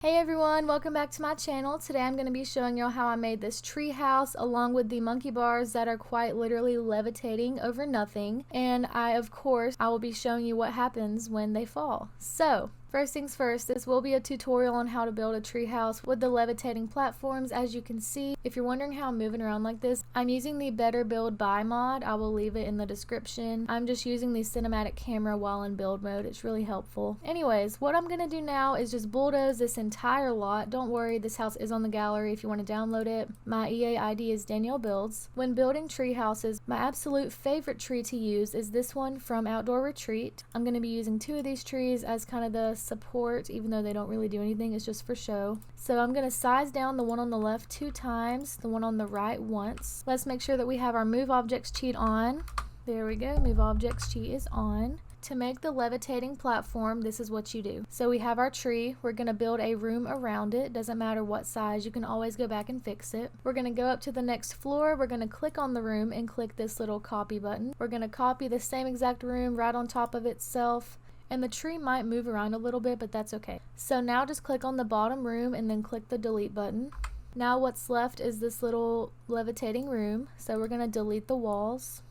Hey everyone, welcome back to my channel. Today I'm going to be showing y'all how I made this tree house along with the monkey bars that are quite literally levitating over nothing. And of course, I will be showing you what happens when they fall. So, first things first, this will be a tutorial on how to build a tree house with the levitating platforms. As you can see, if you're wondering how I'm moving around like this, I'm using the Better Build By mod. I will leave it in the description. I'm just using the cinematic camera while in build mode. It's really helpful. Anyways, what I'm going to do now is just bulldoze this entire lot. Don't worry, this house is on the gallery if you want to download it. My EA ID is Danielle Builds. When building tree houses, my absolute favorite tree to use is this one from Outdoor Retreat. I'm going to be using two of these trees as kind of the support, even though they don't really do anything, it's just for show. So I'm going to size down the one on the left 2 times, the one on the right once. Let's make sure that we have our move objects cheat on. There we go, move objects cheat is on. To make the levitating platform, this is what you do. So we have our tree, we're going to build a room around it. Doesn't matter what size, you can always go back and fix it. We're going to go up to the next floor, we're going to click on the room and click this little copy button. We're going to copy the same exact room right on top of itself. And the tree might move around a little bit, but that's okay. So now just click on the bottom room and then click the delete button. Now what's left is this little levitating room. So we're going to delete the walls.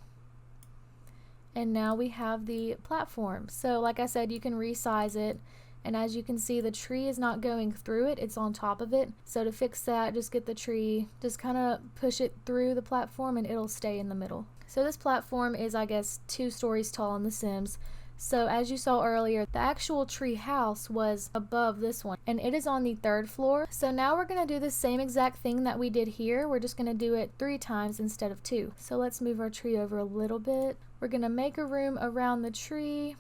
And now we have the platform. So like I said, you can resize it. And as you can see, the tree is not going through it, it's on top of it. So to fix that, just get the tree, just kind of push it through the platform and it'll stay in the middle. So this platform is, I guess, 2 stories tall in The Sims. So as you saw earlier, the actual tree house was above this one and it is on the 3rd floor. So now we're going to do the same exact thing that we did here. We're just going to do it 3 times instead of 2. So let's move our tree over a little bit. We're going to make a room around the tree,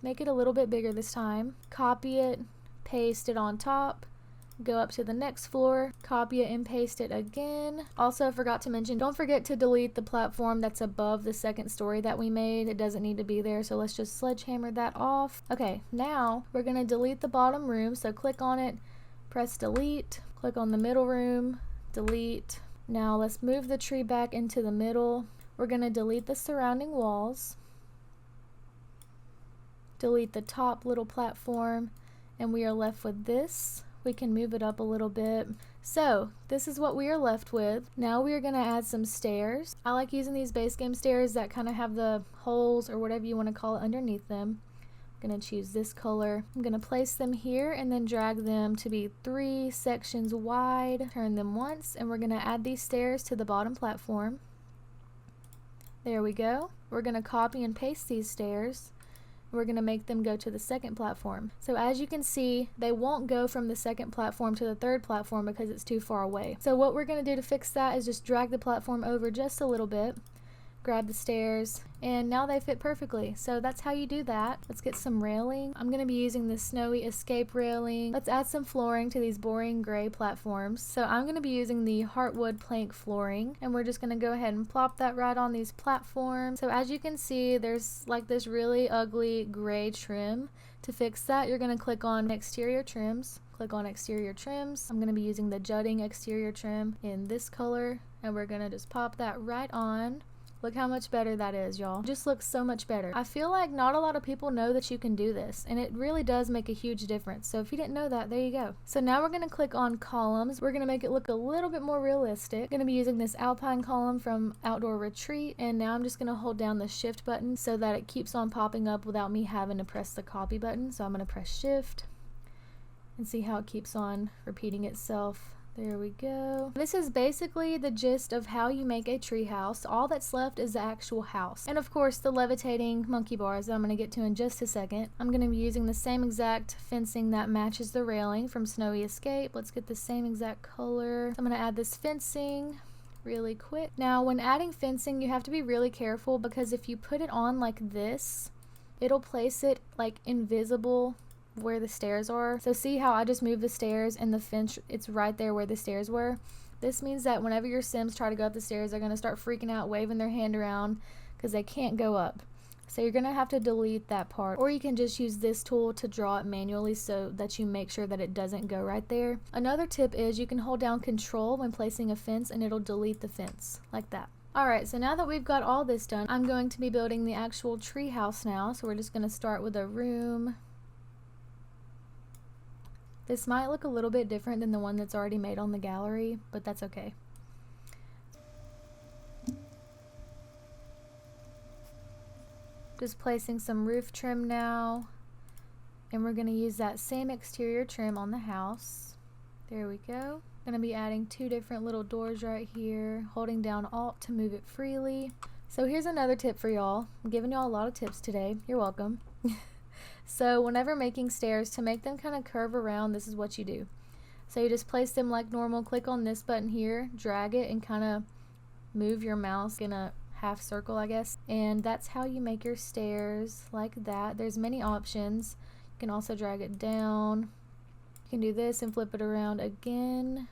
make it a little bit bigger this time, copy it, paste it on top. Go up to the next floor, copy it and paste it again. Also, I forgot to mention, don't forget to delete the platform that's above the 2nd story that we made. It doesn't need to be there, so let's just sledgehammer that off. Okay, now we're going to delete the bottom room, so click on it, press delete, click on the middle room, delete. Now let's move the tree back into the middle. We're going to delete the surrounding walls, delete the top little platform, and we are left with this. We can move it up a little bit. So this is what we are left with. Now we are going to add some stairs. I like using these base game stairs that kind of have the holes or whatever you want to call it underneath them. I'm going to choose this color. I'm going to place them here and then drag them to be 3 sections wide. Turn them once and we're going to add these stairs to the bottom platform. There we go. We're going to copy and paste these stairs. We're going to make them go to the 2nd platform. So as you can see, they won't go from the 2nd platform to the 3rd platform because it's too far away. So what we're going to do to fix that is just drag the platform over just a little bit, grab the stairs, and now they fit perfectly. So that's how you do that. Let's get some railing. I'm going to be using the snowy escape railing. Let's add some flooring to these boring gray platforms. So I'm going to be using the heartwood plank flooring, and we're just going to go ahead and plop that right on these platforms. So as you can see, there's like this really ugly gray trim. To fix that, you're going to click on exterior trims. Click on exterior trims. I'm going to be using the jutting exterior trim in this color, and we're going to just pop that right on. Look how much better that is, y'all. It just looks so much better. I feel like not a lot of people know that you can do this, and it really does make a huge difference. So if you didn't know that, there you go. So now we're going to click on columns. We're going to make it look a little bit more realistic. I'm going to be using this alpine column from Outdoor Retreat, and now I'm just going to hold down the shift button so that it keeps on popping up without me having to press the copy button. So I'm going to press shift and see how it keeps on repeating itself. There we go. This is basically the gist of how you make a tree house. All that's left is the actual house. And of course the levitating monkey bars that I'm going to get to in just a second. I'm going to be using the same exact fencing that matches the railing from Snowy Escape. Let's get the same exact color. I'm going to add this fencing really quick. Now when adding fencing, you have to be really careful because if you put it on like this, it'll place it like invisible where the stairs are. So see how I just moved the stairs and the fence, it's right there where the stairs were. This means that whenever your Sims try to go up the stairs, they're going to start freaking out, waving their hand around because they can't go up. So you're going to have to delete that part, or you can just use this tool to draw it manually so that you make sure that it doesn't go right there. Another tip is you can hold down Control when placing a fence and it'll delete the fence like that. Alright, so now that we've got all this done, I'm going to be building the actual tree house now. So we're just going to start with a room. This might look a little bit different than the one that's already made on the gallery, but that's okay. Just placing some roof trim now, and we're going to use that same exterior trim on the house. There we go. Going to be adding 2 different little doors right here, holding down Alt to move it freely. So here's another tip for y'all. I'm giving y'all a lot of tips today. You're welcome. So whenever making stairs, to make them kind of curve around, this is what you do. So you just place them like normal, click on this button here, drag it, and kind of move your mouse in a half circle, I guess, and that's how you make your stairs like that. There's many options. You can also drag it down. You can do this and flip it around again.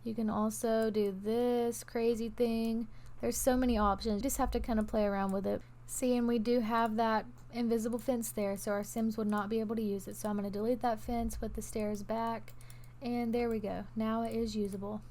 You can also do this crazy thing. There's so many options. You just have to kind of play around with it. See, and we do have that invisible fence there, so our Sims would not be able to use it. So I'm going to delete that fence, put the stairs back, and there we go. Now it is usable.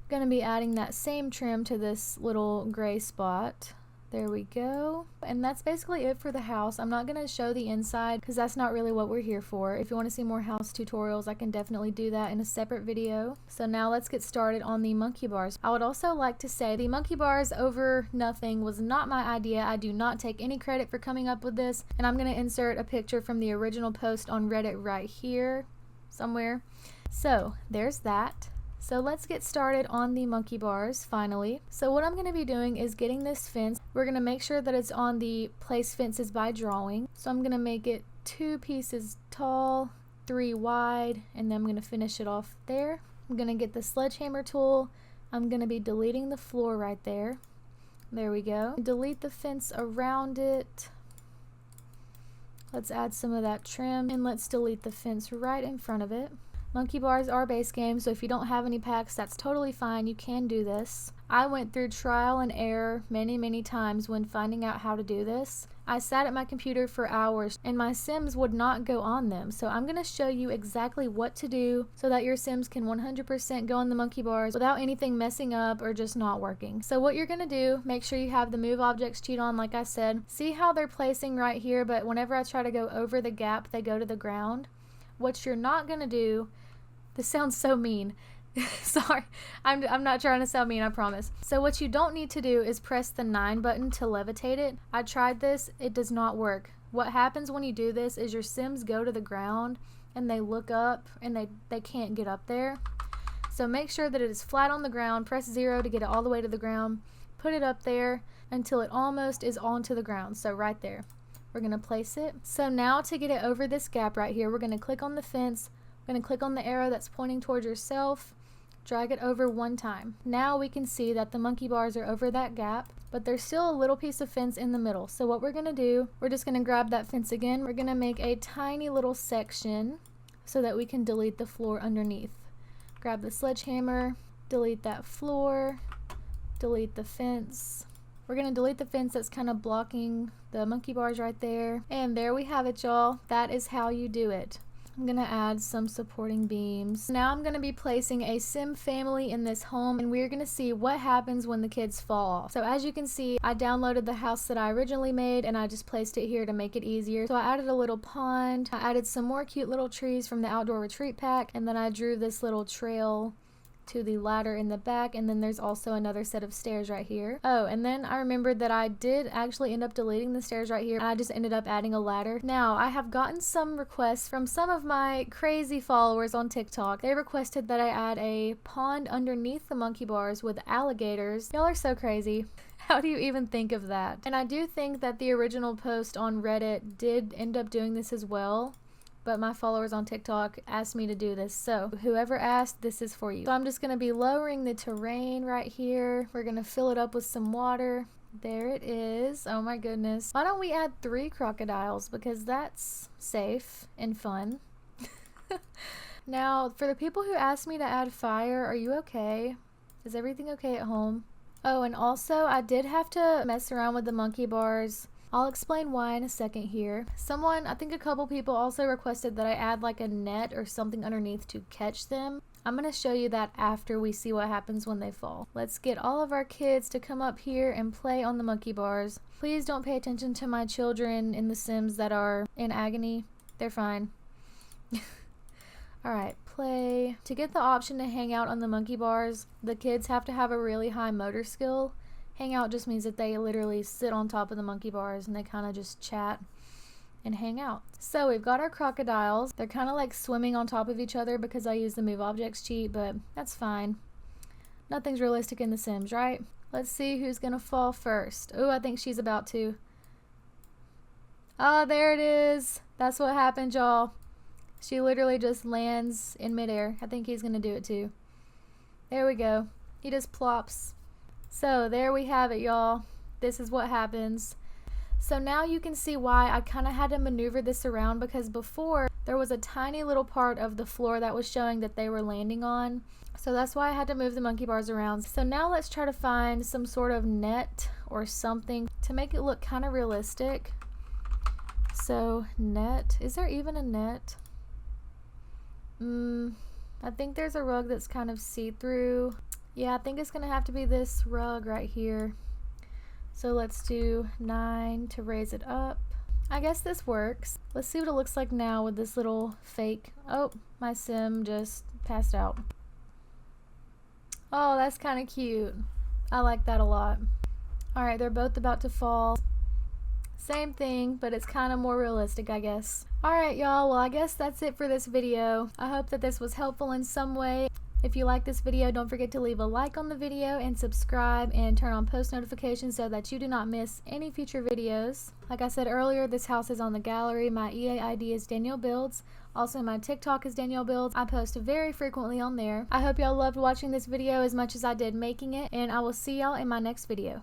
Going to be adding that same trim to this little gray spot. There we go. And that's basically it for the house. I'm not going to show the inside because that's not really what we're here for. If you want to see more house tutorials, I can definitely do that in a separate video. So now let's get started on the monkey bars. I would also like to say the monkey bars over nothing was not my idea. I do not take any credit for coming up with this, and I'm going to insert a picture from the original post on Reddit right here somewhere. So there's that. So let's get started on the monkey bars finally. So what I'm going to be doing is getting this fence. We're going to make sure that it's on the place fences by drawing. So I'm going to make it 2 pieces tall, 3 wide, and then I'm going to finish it off there. I'm going to get the sledgehammer tool. I'm going to be deleting the floor right there. There we go. Delete the fence around it. Let's add some of that trim, and let's delete the fence right in front of it. Monkey bars are base game, so if you don't have any packs, that's totally fine. You can do this. I went through trial and error many times when finding out how to do this. I sat at my computer for hours and my Sims would not go on them. So I'm going to show you exactly what to do so that your Sims can 100% go on the monkey bars without anything messing up or just not working. So what you're going to do, make sure you have the move objects cheat on like I said. See how they're placing right here, but whenever I try to go over the gap, they go to the ground. What you're not going to do, this sounds so mean. Sorry, I'm not trying to sound mean, I promise. So what you don't need to do is press the 9 button to levitate it. I tried this, it does not work. What happens when you do this is your Sims go to the ground and they look up and they can't get up there. So make sure that it is flat on the ground, press 0 to get it all the way to the ground, put it up there until it almost is onto the ground, so right there. We're going to place it. So now to get it over this gap right here, we're going to click on the fence. We're going to click on the arrow that's pointing towards yourself, drag it over 1 time. Now we can see that the monkey bars are over that gap, but there's still a little piece of fence in the middle. So what we're going to do, we're just going to grab that fence again. We're going to make a tiny little section so that we can delete the floor underneath. Grab the sledgehammer, delete that floor, delete the fence. We're going to delete the fence that's kind of blocking the monkey bars right there. And there we have it, y'all. That is how you do it. I'm going to add some supporting beams. Now I'm going to be placing a Sim family in this home, and we're going to see what happens when the kids fall off. So as you can see, I downloaded the house that I originally made and I just placed it here to make it easier. So I added a little pond, I added some more cute little trees from the outdoor retreat pack, and then I drew this little trail to the ladder in the back, and then there's also another set of stairs right here. Oh, and then I remembered that I did actually end up deleting the stairs right here, and I just ended up adding a ladder. Now, I have gotten some requests from some of my crazy followers on TikTok. They requested that I add a pond underneath the monkey bars with alligators. Y'all are so crazy. How do you even think of that? And I do think that the original post on Reddit did end up doing this as well, but my followers on TikTok asked me to do this, so whoever asked, this is for you. So I'm just going to be lowering the terrain right here. We're going to fill it up with some water. There it is. Oh my goodness. Why don't we add 3 crocodiles, because that's safe and fun. Now, for the people who asked me to add fire, are you okay? Is everything okay at home? Oh, and also I did have to mess around with the monkey bars. I'll explain why in a second here. Someone, I think a couple people also requested that I add like a net or something underneath to catch them. I'm going to show you that after we see what happens when they fall. Let's get all of our kids to come up here and play on the monkey bars. Please don't pay attention to my children in The Sims that are in agony. They're fine. Alright, play. To get the option to hang out on the monkey bars, the kids have to have a really high motor skill. Hang out just means that they literally sit on top of the monkey bars and they kind of just chat and hang out. So we've got our crocodiles. They're kind of like swimming on top of each other because I used the move objects cheat, but that's fine. Nothing's realistic in The Sims, right? Let's see who's gonna fall first. Oh, I think she's about to. Oh, there it is. That's what happened, y'all. She literally just lands in midair. I think he's gonna do it too. There we go. He just plops. So there we have it, y'all. This is what happens. So now you can see why I kind of had to maneuver this around, because before there was a tiny little part of the floor that was showing that they were landing on. So that's why I had to move the monkey bars around. So now let's try to find some sort of net or something to make it look kind of realistic. So net, is there even a net? I think there's a rug that's kind of see-through. Yeah, I think it's gonna have to be this rug right here. So let's do 9 to raise it up. I guess this works. Let's see what it looks like now with this little fake. Oh, my sim just passed out. Oh, that's kind of cute. I like that a lot. Alright, they're both about to fall. Same thing, but it's kind of more realistic, I guess. Alright, y'all, well, I guess that's it for this video. I hope that this was helpful in some way. If you like this video, don't forget to leave a like on the video and subscribe and turn on post notifications so that you do not miss any future videos. Like I said earlier, this house is on the gallery. My EA ID is Danielle Builds. Also, my TikTok is Danielle Builds. I post very frequently on there. I hope y'all loved watching this video as much as I did making it, and I will see y'all in my next video.